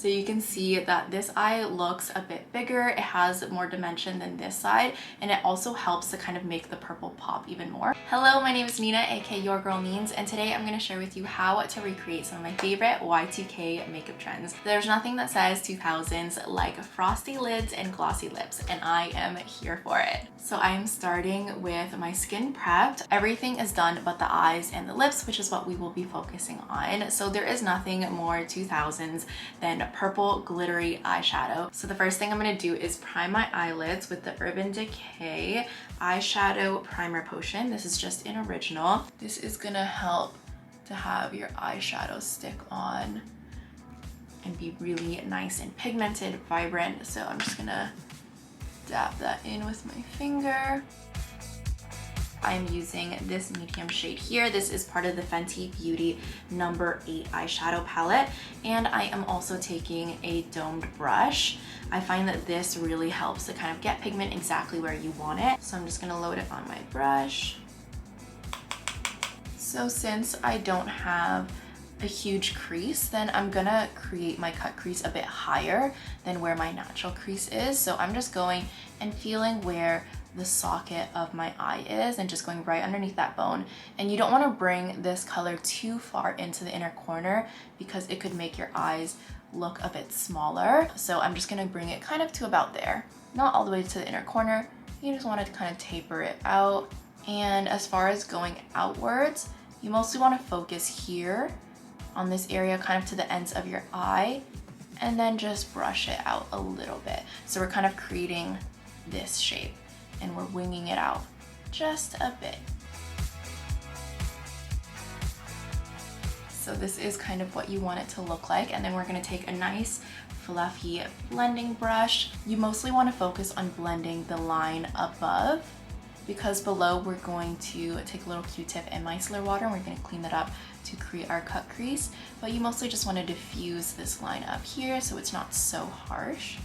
So you can see that this eye looks a bit bigger. It has more dimension than this side, and it also helps to kind of make the purple pop even more. Hello, my name is Nina, aka Your Girl Neens, and today I'm going to share with you how to recreate some of my favorite Y2K makeup trends. There's nothing that says 2000s like frosty lids and glossy lips, and I am here for it. So I am starting with my skin prepped. Everything is done but the eyes and the lips, which is what we will be focusing on. So there is nothing more 2000s than purple glittery eyeshadow. So the first thing I'm going to do is prime my eyelids with the Urban Decay eyeshadow primer potion. This is just an original. This is going to help to have your eyeshadow stick on and be really nice and pigmented, vibrant. So I'm just going to dab that in with my finger. I'm using this medium shade here. This is part of the Fenty Beauty number 8 eyeshadow palette. And I am also taking a domed brush. I find that this really helps to kind of get pigment exactly where you want it. So I'm just gonna load it on my brush. So since I don't have a huge crease, then I'm gonna create my cut crease a bit higher than where my natural crease is. So I'm just going and feeling where the socket of my eye is and just going right underneath that bone. And you don't want to bring this color too far into the inner corner because it could make your eyes look a bit smaller. So I'm just going to bring it kind of to about there, not all the way to the inner corner. You just want to kind of taper it out. And as far as going outwards, you mostly want to focus here on this area, kind of to the ends of your eye, and then just brush it out a little bit. So we're kind of creating this shape and we're winging it out just a bit. So this is kind of what you want it to look like. And then we're gonna take a nice fluffy blending brush. You mostly wanna focus on blending the line above, because below we're going to take a little Q-tip and micellar water and we're gonna clean that up to create our cut crease. But you mostly just wanna diffuse this line up here so it's not so harsh.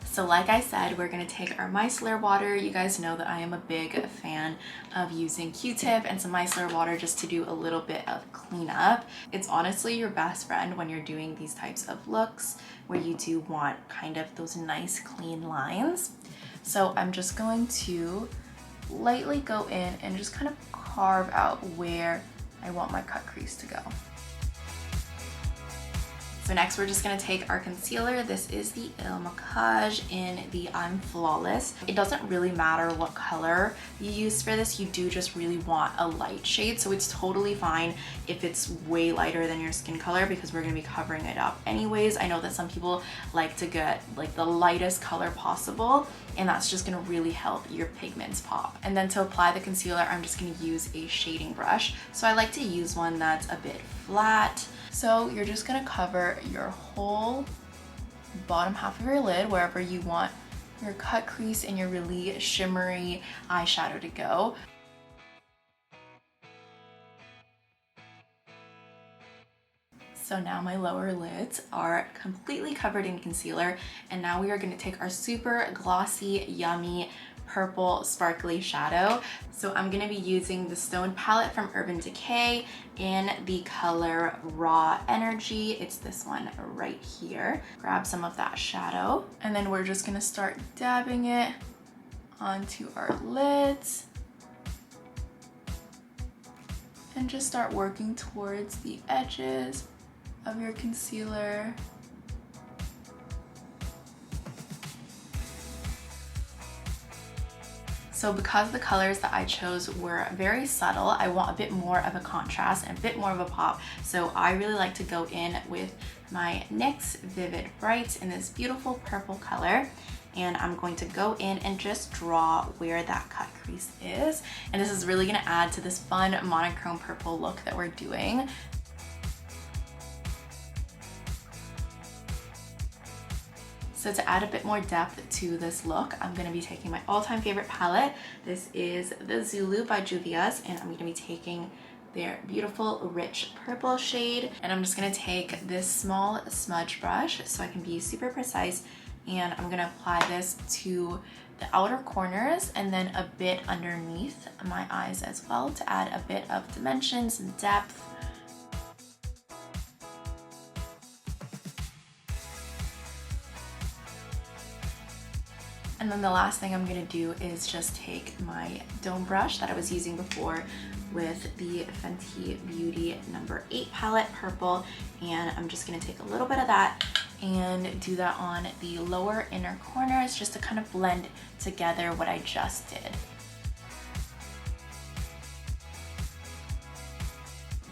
So like I said, we're gonna take our micellar water. You guys know that I am a big fan of using Q-tip and some micellar water just to do a little bit of cleanup. It's honestly your best friend when you're doing these types of looks where you do want kind of those nice clean lines. So I'm just going to lightly go in and just kind of carve out where I want my cut crease to go. So next we're just gonna take our concealer. This is the Il Makiage in the I'm Flawless. It doesn't really matter what color you use for this, you do just really want a light shade. So it's totally fine if it's way lighter than your skin color because we're gonna be covering it up anyways. I know that some people like to get like the lightest color possible, and that's just gonna really help your pigments pop. And then to apply the concealer, I'm just gonna use a shading brush. So I like to use one that's a bit flat. So you're just gonna cover your whole bottom half of your lid, wherever you want your cut crease and your really shimmery eyeshadow to go. So now my lower lids are completely covered in concealer, and now we are gonna take our super glossy, yummy, purple sparkly shadow. So I'm gonna be using the Stone palette from Urban Decay in the color Raw Energy. It's this one right here. Grab some of that shadow, and then we're just gonna start dabbing it onto our lids and just start working towards the edges of your concealer. So because the colors that I chose were very subtle, I want a bit more of a contrast and a bit more of a pop. So I really like to go in with my NYX Vivid Brights in this beautiful purple color. And I'm going to go in and just draw where that cut crease is. And this is really gonna add to this fun monochrome purple look that we're doing. So to add a bit more depth to this look, I'm gonna be taking my all-time favorite palette. This is the Zulu by Juvia's, and I'm gonna be taking their beautiful rich purple shade. And I'm just gonna take this small smudge brush so I can be super precise, and I'm gonna apply this to the outer corners and then a bit underneath my eyes as well to add a bit of dimensions and depth. And then the last thing I'm gonna do is just take my dome brush that I was using before with the Fenty Beauty number 8 palette, purple, and I'm just gonna take a little bit of that and do that on the lower inner corners just to kind of blend together what I just did.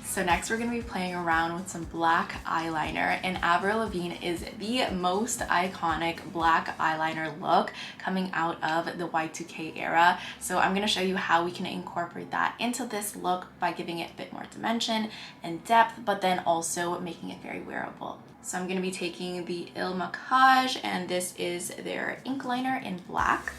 So next we're gonna be playing around with some black eyeliner, and Avril Lavigne is the most iconic black eyeliner look coming out of the Y2K era. So I'm gonna show you how we can incorporate that into this look by giving it a bit more dimension and depth, but then also making it very wearable. So I'm gonna be taking the Il Makiage, and this is their ink liner in black.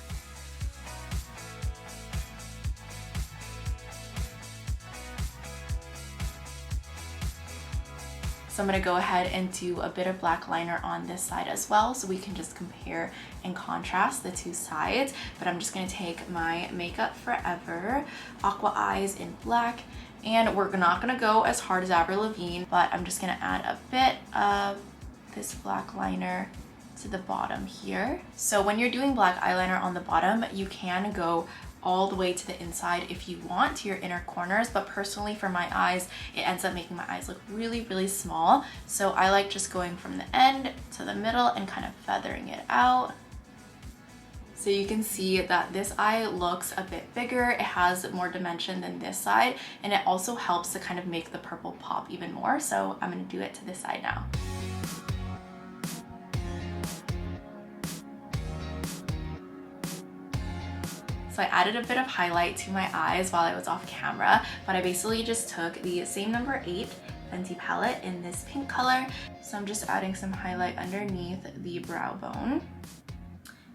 So I'm gonna go ahead and do a bit of black liner on this side as well, so we can just compare and contrast the two sides. But I'm just gonna take my Makeup Forever Aqua Eyes in black, and we're not gonna go as hard as Avril Lavigne, but I'm just gonna add a bit of this black liner to the bottom here. So when you're doing black eyeliner on the bottom, you can go all the way to the inside if you want, to your inner corners, but personally for my eyes, it ends up making my eyes look really small. So I like just going from the end to the middle and kind of feathering it out. So you can see that this eye looks a bit bigger, it has more dimension than this side, and it also helps to kind of make the purple pop even more. So I'm gonna do it to this side now. So I added a bit of highlight to my eyes while I was off camera, but I basically just took the same number 8 Fenty palette in this pink color. So I'm just adding some highlight underneath the brow bone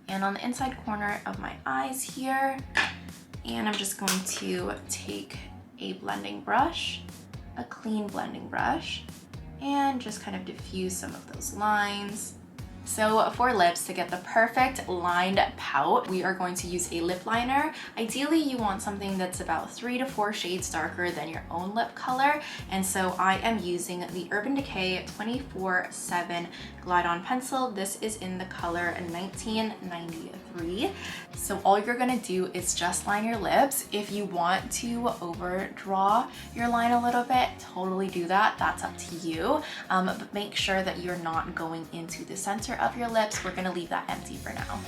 and on the inside corner of my eyes here. And I'm just going to take a blending brush, a clean blending brush, and just kind of diffuse some of those lines. So for lips, to get the perfect lined pout, we are going to use a lip liner. Ideally, you want something that's about 3 to 4 shades darker than your own lip color. And so I am using the Urban Decay 24/7 Glide On Pencil. This is in the color 1993. So all you're gonna do is just line your lips. If you want to overdraw your line a little bit, totally do that. That's up to you. But make sure that you're not going into the center of your lips. We're gonna leave that empty for now.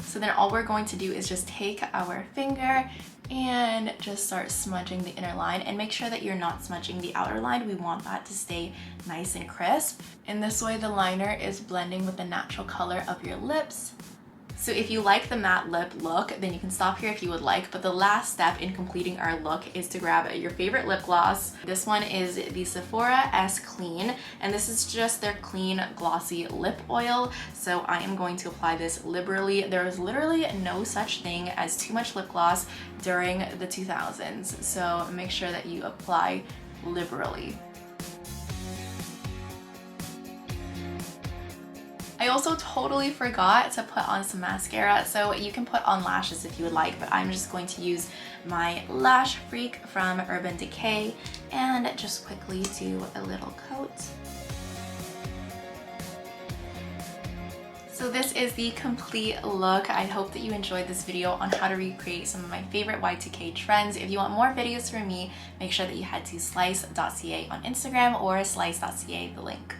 So then all we're going to do is just take our finger and just start smudging the inner line, and make sure that you're not smudging the outer line. We want that to stay nice and crisp. In this way, the liner is blending with the natural color of your lips. So if you like the matte lip look, then you can stop here if you would like, but the last step in completing our look is to grab your favorite lip gloss. This one is the Sephora S Clean, and this is just their clean glossy lip oil. So I am going to apply this liberally. There is literally no such thing as too much lip gloss during the 2000s, so make sure that you apply liberally. I also totally forgot to put on some mascara, so you can put on lashes if you would like, but I'm just going to use my Lash Freak from Urban Decay and just quickly do a little coat. So this is the complete look. I hope that you enjoyed this video on how to recreate some of my favorite Y2K trends. If you want more videos from me, make sure that you head to slice.ca on Instagram or slice.ca, the link.